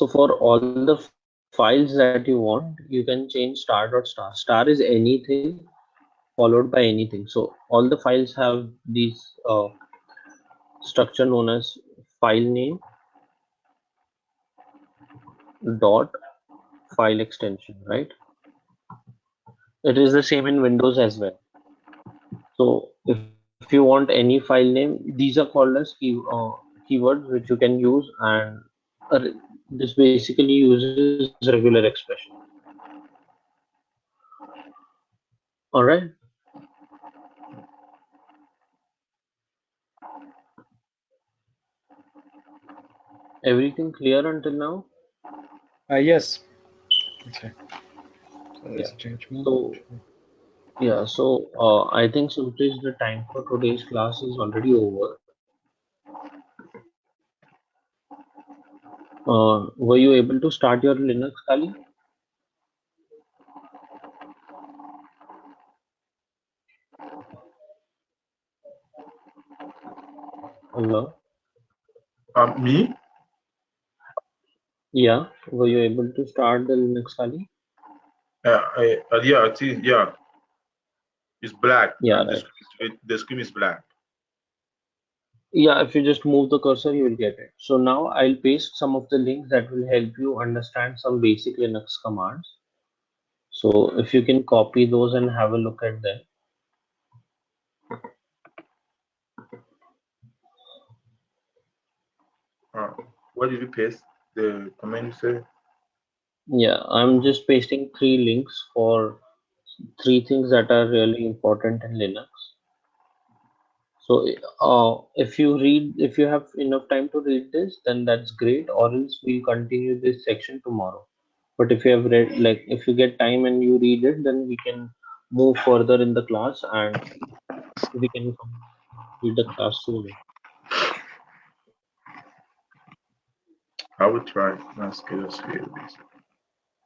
So for all the files that you want, you can change star.star. Star is anything followed by anything. So all the files have these structure known as file name dot file extension, right? It is the same in Windows as well. So if you want any file name, these are called as keywords which you can use, and uh, this basically uses regular expression. All right. Everything clear until now? Yes. Okay. So Yeah. let's change mode. So yeah. So I think Suresh, the time for today's class is already over. Were you able to start your Linux, Kali? Hello. Me? Yeah. Were you able to start the Linux, Kali? Yeah, I think, yeah, it's black Yeah. and Right. the screen is black. Yeah, if you just move the cursor, you will get it. So now I'll paste some of the links that will help you understand some basic Linux commands. So if you can copy those and have a look at them. What did you paste? The command you say? Yeah, I'm just pasting three links for three things that are really important in Linux. So if you have enough time to read this, then that's great, or else we'll continue this section tomorrow. But if you have read, like if you get time and you read it, then we can move further in the class and we can complete the class soon. I will try. Let's get us here.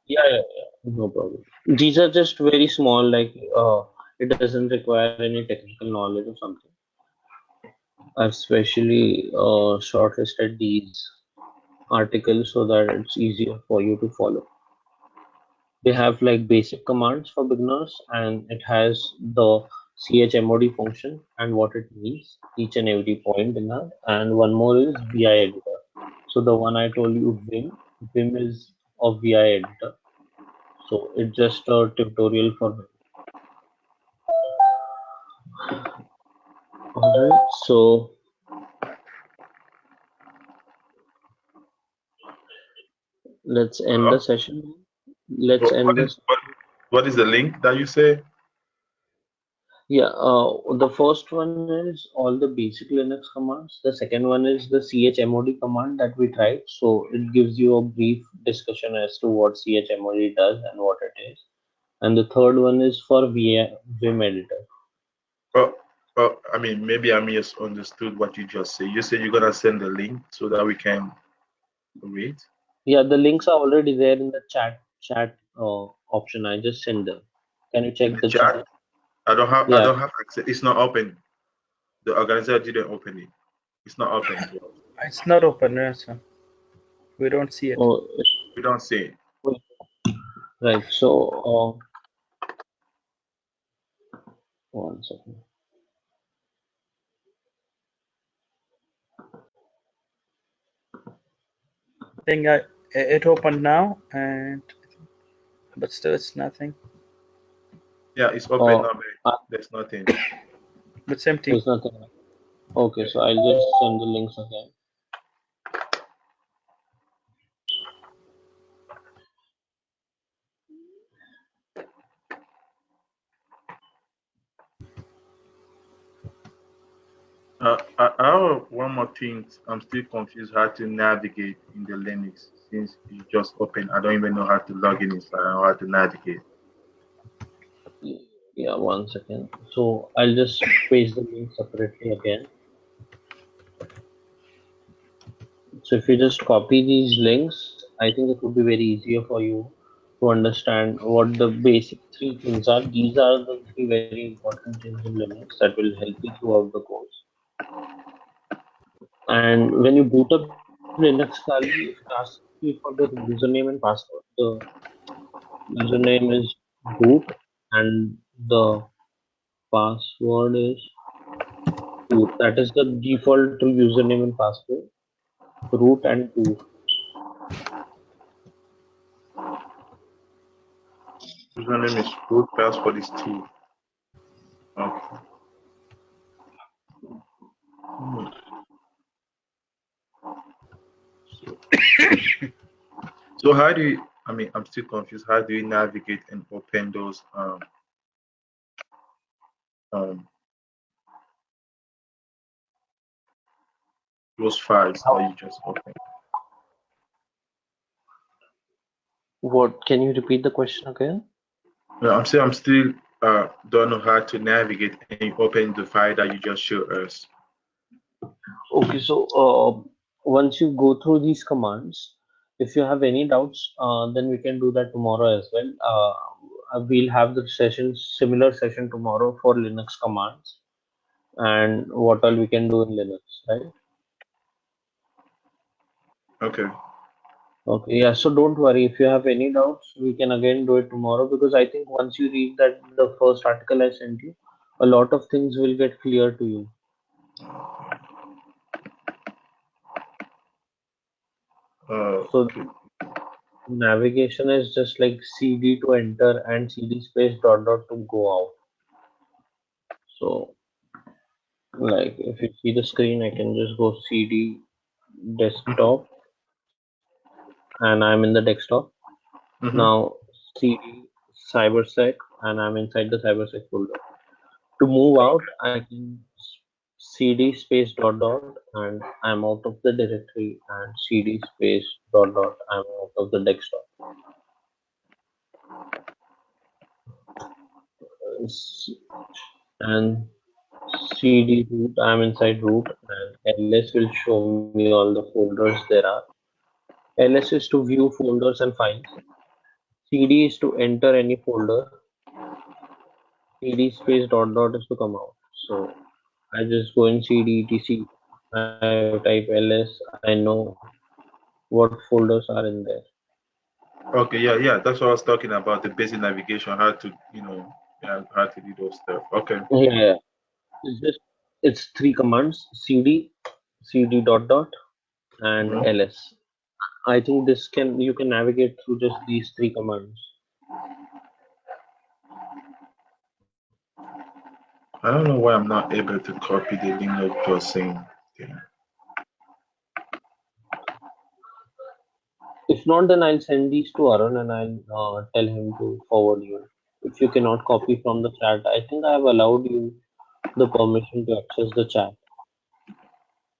Yeah, no problem. These are just very small, like it doesn't require any technical knowledge or something. I've specially shortlisted these articles so that it's easier for you to follow. They have like basic commands for beginners, and it has the chmod function and what it means, each and every point in that. And one more is vi editor. So the one I told you, Vim is a vi editor. So it's just a tutorial for Vim. All right, so let's end the Hello? session. Let's What, end what is this. what, what is the link that you say? Yeah, the first one is all the basic Linux commands. The second one is the chmod command that we tried. So it gives you a brief discussion as to what chmod does and what it is. And the third one is for Vim editor. Oh, I mean, maybe I misunderstood what you just said. You said you're gonna send the link so that we can read. Yeah, the links are already there in the chat option. I just sent them. Can you In check the the chat? chat. I Yeah. don't have access. It's not open. The organizer didn't open it. It's not open to us. It's not open, yes, sir. We don't see it. Oh, We don't see it. right. So, 1 second. I think it opened now, but still it's nothing. Yeah, it's open Oh, now, but there's nothing. It's empty. there's nothing. Okay, so I'll just send the links again. I have one more thing. I'm still confused how to navigate in the Linux since it just opened. I don't even know how to log in inside. I don't know how to navigate. Yeah, 1 second. So I'll just paste the link separately again. So if you just copy these links, I think it would be very easier for you to understand what the basic three things are. These are the three very important things in Linux that will help you throughout the course. And when you boot up Linux, Kali, if it asks you see for the username and password. The username is root and the password is root. That is the default to username and password. Root and root. Username is root, password is T. Okay. Hmm. So how do you? I mean, I'm still confused. How do you navigate and open um those files that you just opened? What? Can you repeat the question again? No, I'm saying I'm still don't know how to navigate and open the file that you just showed us. Okay, so once you go through these commands, if you have any doubts, then we can do that tomorrow as well. We'll have the similar session tomorrow for Linux commands and what all we can do in Linux, right? Okay. Okay, yeah, so don't worry. If you have any doubts, we can again do it tomorrow because I think once you read that the first article I sent you, a lot of things will get clear to you. So Okay. navigation is just like CD to enter and CD space dot dot to go out. So like if you see the screen, I can just go CD Mm-hmm. desktop and I'm in the desktop. Mm-hmm. Now CD cybersec and I'm inside the cybersec folder. To move out, I can CD space dot dot and I'm out of the directory and CD space dot dot I'm out of the desktop. And CD root, I'm inside root and ls will show me all the folders there are. ls is to view folders and files. CD is to enter any folder. CD space dot dot is to come out. So I just go in CD etc. I type ls. I know what folders are in there. Okay. Yeah. Yeah. That's what I was talking about. The basic navigation, how to, yeah, how to do those stuff. Okay. Yeah, it's just it's three commands: cd dot dot and Mm-hmm. ls. I think this can you can navigate through just these three commands. I don't know why I'm not able to copy the link of just saying. Yeah. If not, then I'll send these to Arun and I'll tell him to forward you. If you cannot copy from the chat, I think I have allowed you the permission to access the chat.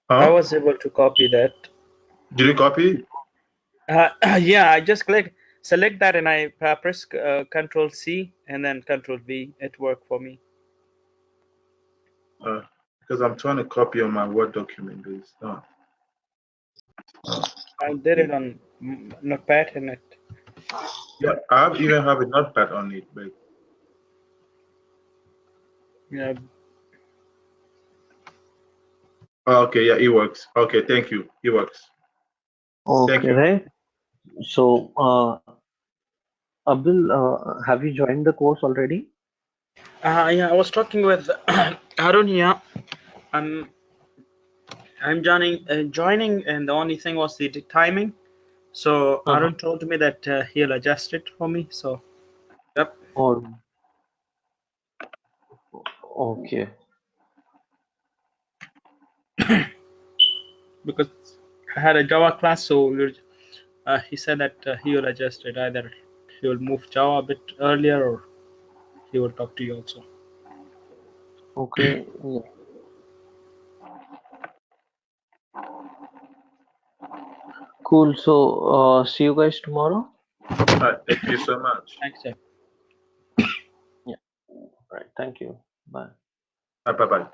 I Huh? was able to copy that. Did you copy? Yeah, I just select that, and I press Control C and then Control V. It worked for me. Uh, because I'm trying to copy on my Word document, but it's not. I did it on Notepad, and it. Yeah, even have a notepad on it, but Yeah, okay, yeah, it works. Okay, thank you. It works. Thank Okay, you. right. So, Abdul, have you joined the course already? yeah. I was talking with Arun here. I'm I'm joining, and the only thing was the timing. So Uh-huh. Arun told me that he'll adjust it for me. So yep. Or okay, Because I had a Java class, so he said that he will adjust it. Either he will move Java a bit earlier, or he will talk to you also. okay, yeah. Cool. So, see you guys tomorrow. All right, thank you so much. Thanks, Jeff. Yeah. Right. Thank you. Bye. Bye bye.